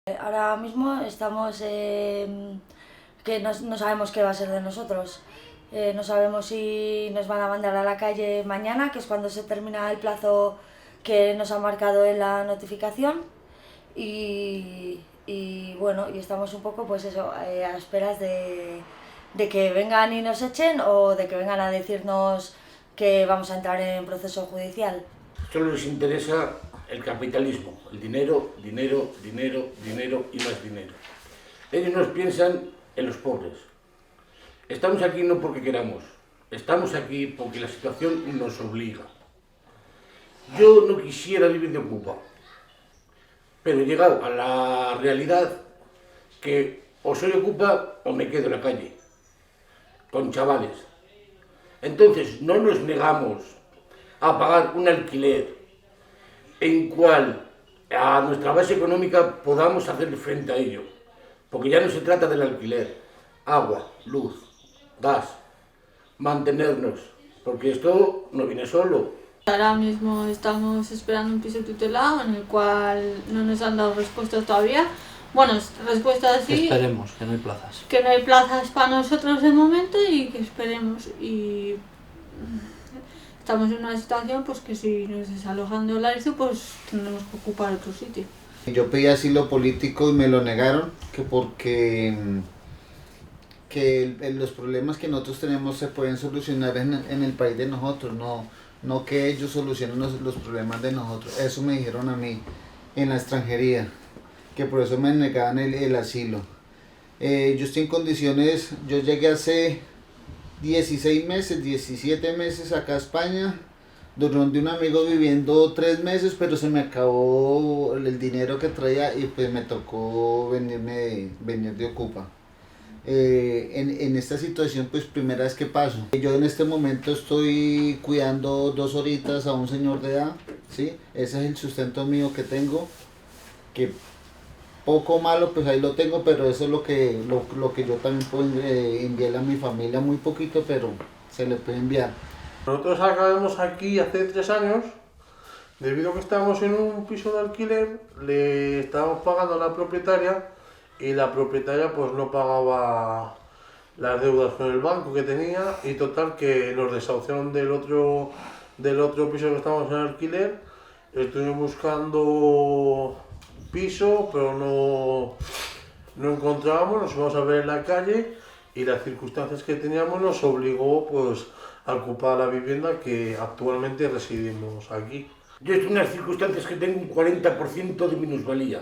Ahora mismo estamos que no sabemos qué va a ser de nosotros. No sabemos si nos van a mandar a la calle mañana, que es cuando se termina el plazo que nos ha marcado en la notificación. Y estamos un poco pues eso, a esperas de que vengan y nos echen o de que vengan a decirnos que vamos a entrar en proceso judicial. Solo les interesa el capitalismo, el dinero, dinero, dinero, dinero y más dinero. Ellos no piensan en los pobres. Estamos aquí no porque queramos, estamos aquí porque la situación nos obliga. Yo no quisiera vivir de ocupa, pero he llegado a la realidad que o soy ocupa o me quedo en la calle, con chavales. Entonces no nos negamos a pagar un alquiler en cual a nuestra base económica podamos hacer frente a ello, porque ya no se trata del alquiler, agua, luz, gas, mantenernos, porque esto no viene solo. Ahora mismo estamos esperando un piso tutelado en el cual no nos han dado respuesta todavía. Bueno, respuestas sí. Esperemos, que no hay plazas. Que no hay plazas para nosotros de momento y que esperemos. Y estamos en una situación pues que si nos desalojan de Olarizu pues tendremos que ocupar otro sitio. Yo pedí asilo político y me lo negaron, que porque los problemas que nosotros tenemos se pueden solucionar en el país de nosotros, no que ellos solucionen los problemas de nosotros. Eso me dijeron a mí en la extranjería, que por eso me negaban el asilo. Yo estoy en condiciones, yo llegué hace 16 meses, 17 meses acá a España, donde un amigo viviendo 3 meses, pero se me acabó el dinero que traía y pues me tocó venir de ocupa. En esta situación pues primera vez que paso. Yo en este momento estoy cuidando 2 horitas a un señor de edad, ¿sí? Ese es el sustento mío que tengo, que poco malo pues ahí lo tengo, pero eso es lo que yo también puedo enviarle a mi familia, muy poquito, pero se le puede enviar. Nosotros acabamos aquí hace 3 años, debido a que estábamos en un piso de alquiler, le estábamos pagando a la propietaria y la propietaria pues no pagaba las deudas con el banco que tenía y total que nos desahuciaron del otro piso que estábamos en alquiler. Estuvimos buscando piso pero no encontrábamos, nos fuimos a ver en la calle y las circunstancias que teníamos nos obligó pues a ocupar la vivienda que actualmente residimos aquí. Yo estoy en unas circunstancias que tengo un 40% de minusvalía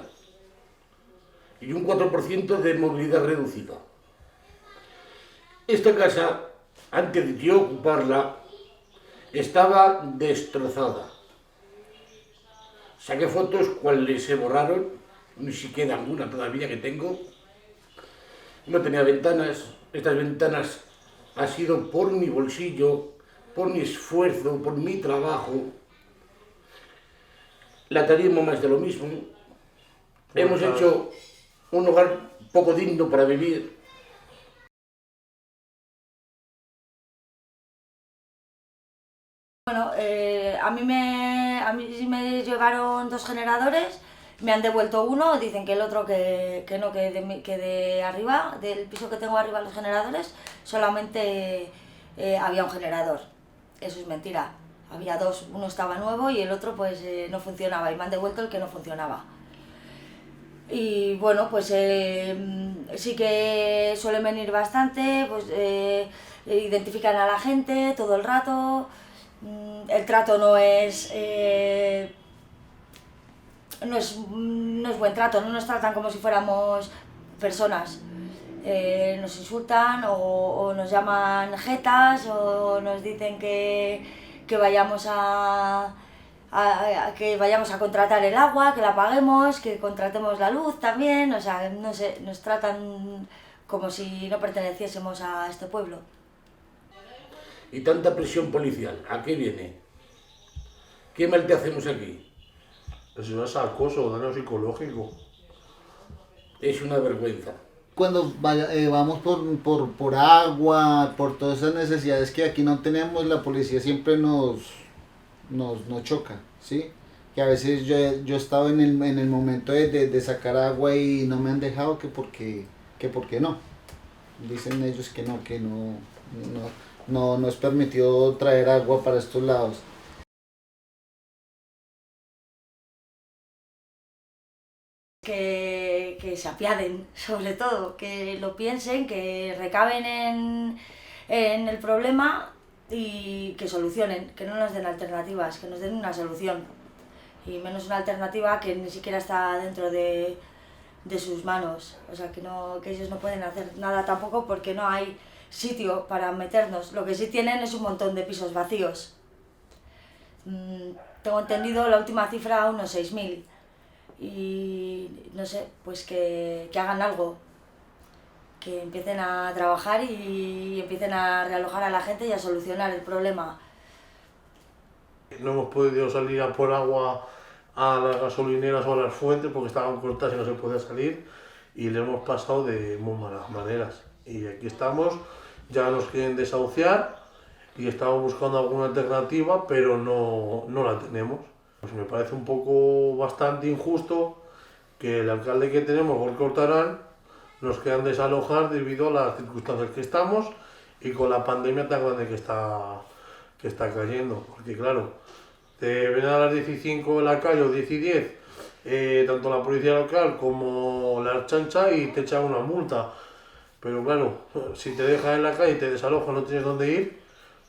y un 4% de movilidad reducida. Esta casa, antes de yo ocuparla, estaba destrozada. Saqué fotos cuales se borraron, ni siquiera alguna todavía que tengo. No tenía ventanas, estas ventanas ha sido por mi bolsillo, por mi esfuerzo, por mi trabajo. La tarima más de lo mismo. Hemos hecho un hogar poco digno para vivir. Bueno, a mí sí me llegaron 2 generadores, me han devuelto uno, dicen que el otro que no, que de arriba, del piso que tengo arriba los generadores, solamente había un generador. Eso es mentira, había 2, uno estaba nuevo y el otro pues no funcionaba y me han devuelto el que no funcionaba. Y bueno, pues sí que suelen venir bastante, pues identifican a la gente todo el rato. El trato no es buen trato, no nos tratan como si fuéramos personas. Nos insultan o nos llaman jetas o nos dicen que vayamos que vayamos a contratar el agua, que la paguemos, que contratemos la luz también, o sea, no sé, nos tratan como si no perteneciésemos a este pueblo. Y tanta presión policial, ¿a qué viene? ¿Qué mal te hacemos aquí? Eso es acoso, daño psicológico. Es una vergüenza. Cuando vamos por agua, por todas esas necesidades que aquí no tenemos, la policía siempre nos choca, ¿sí? que a veces yo he estado en el momento de sacar agua y no me han dejado que porque no. Dicen ellos que no es permitido traer agua para estos lados. Que se apiaden, sobre todo, que lo piensen, que recaben en el problema y que solucionen, que no nos den alternativas, que nos den una solución. Y menos una alternativa que ni siquiera está dentro de sus manos. O sea, que ellos no pueden hacer nada tampoco porque no hay sitio para meternos. Lo que sí tienen es un montón de pisos vacíos. Tengo entendido la última cifra, unos 6.000. Y no sé, pues que hagan algo, que empiecen a trabajar y empiecen a realojar a la gente y a solucionar el problema. No hemos podido salir a por agua a las gasolineras o a las fuentes porque estaban cortadas y no se podía salir, y le hemos pasado de muy malas maneras. Y aquí estamos, ya nos quieren desahuciar y estamos buscando alguna alternativa, pero no la tenemos. Pues me parece un poco bastante injusto que el alcalde que tenemos, Gorka Hurtarán, nos quieran desalojar debido a las circunstancias que estamos y con la pandemia tan grande que está cayendo. Porque claro, te ven a las 15 en la calle o 10 y 10, tanto la policía local como la Ertzaintza, y te echan una multa. Pero claro, si te dejan en la calle y te desalojan, no tienes dónde ir,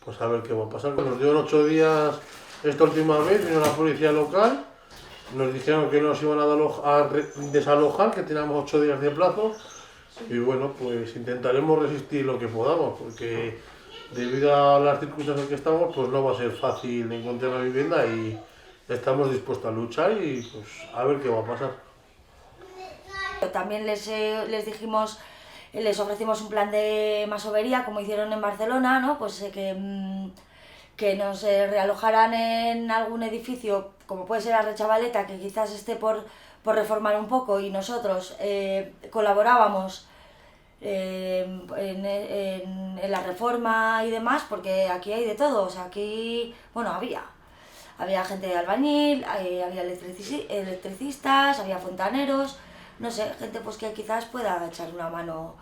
pues a ver qué va a pasar. Nos dio 8 días esta última vez, vino la policía local, nos dijeron que nos iban a desalojar, que teníamos 8 días de plazo, y bueno, pues intentaremos resistir lo que podamos, porque debido a las circunstancias que estamos, pues no va a ser fácil encontrar una vivienda, y estamos dispuestos a luchar y pues a ver qué va a pasar. También les dijimos, les ofrecimos un plan de masovería, como hicieron en Barcelona, ¿no? Pues que nos realojaran en algún edificio, como puede ser la Rechavaleta, que quizás esté por reformar un poco, y nosotros colaborábamos en la reforma y demás, porque aquí hay de todo. O sea, aquí, bueno, había gente de albañil, había electricistas, había fontaneros, no sé, gente pues que quizás pueda echar una mano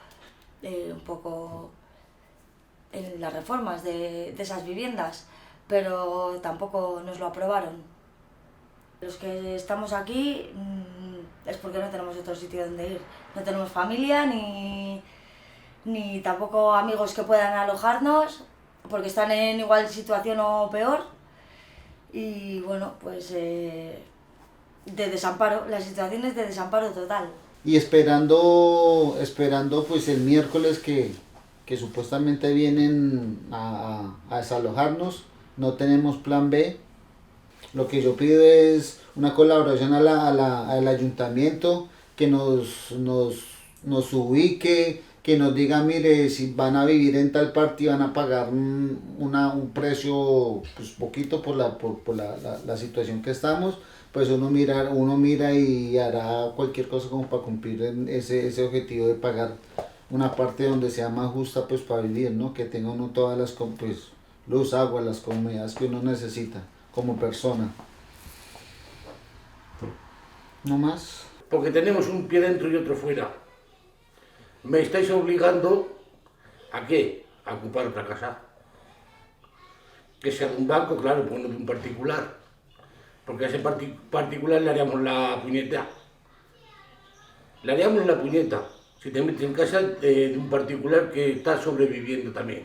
un poco en las reformas de esas viviendas, pero tampoco nos lo aprobaron. Los que estamos aquí es porque no tenemos otro sitio donde ir. No tenemos familia ni tampoco amigos que puedan alojarnos, porque están en igual situación o peor. Y bueno, pues de desamparo, la situación es de desamparo total. Y esperando pues el miércoles que supuestamente vienen a desalojarnos, no tenemos plan B. Lo que yo pido es una colaboración al ayuntamiento, que nos ubique, que nos diga, mire, si van a vivir en tal parte y van a pagar un precio pues poquito por la situación que estamos, pues uno mira y hará cualquier cosa como para cumplir ese objetivo de pagar una parte donde sea más justa pues para vivir, ¿no? Que tenga uno todas las pues, luz, agua, las comodidades que uno necesita como persona. ¿No más? Porque tenemos un pie dentro y otro fuera. Me estáis obligando ¿a qué? A ocupar otra casa. Que sea de un banco, claro, pues no de un particular. Porque a ese particular le haríamos la puñeta. Le haríamos la puñeta si te metes en casa de un particular que está sobreviviendo también.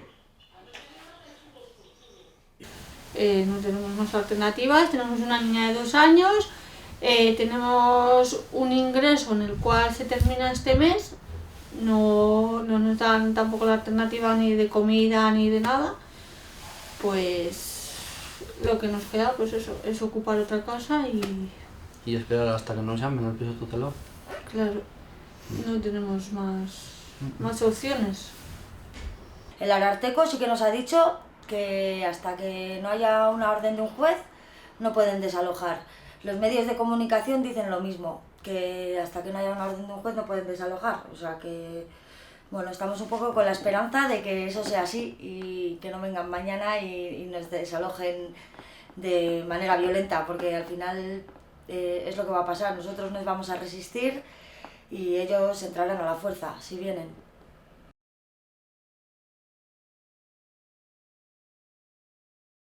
No tenemos más alternativas, tenemos una niña de 2 años, tenemos un ingreso en el cual se termina este mes, no nos dan tampoco la alternativa ni de comida ni de nada, pues lo que nos queda pues eso, es ocupar otra casa y esperar hasta que nos llamen al piso tutelado. Claro, no tenemos más opciones. El Ararteko sí que nos ha dicho que hasta que no haya una orden de un juez no pueden desalojar. Los medios de comunicación dicen lo mismo, que hasta que no haya una orden de un juez no pueden desalojar. O sea que, bueno, estamos un poco con la esperanza de que eso sea así y que no vengan mañana y nos desalojen de manera violenta, porque al final es lo que va a pasar. Nosotros nos vamos a resistir y ellos entrarán a la fuerza, si vienen.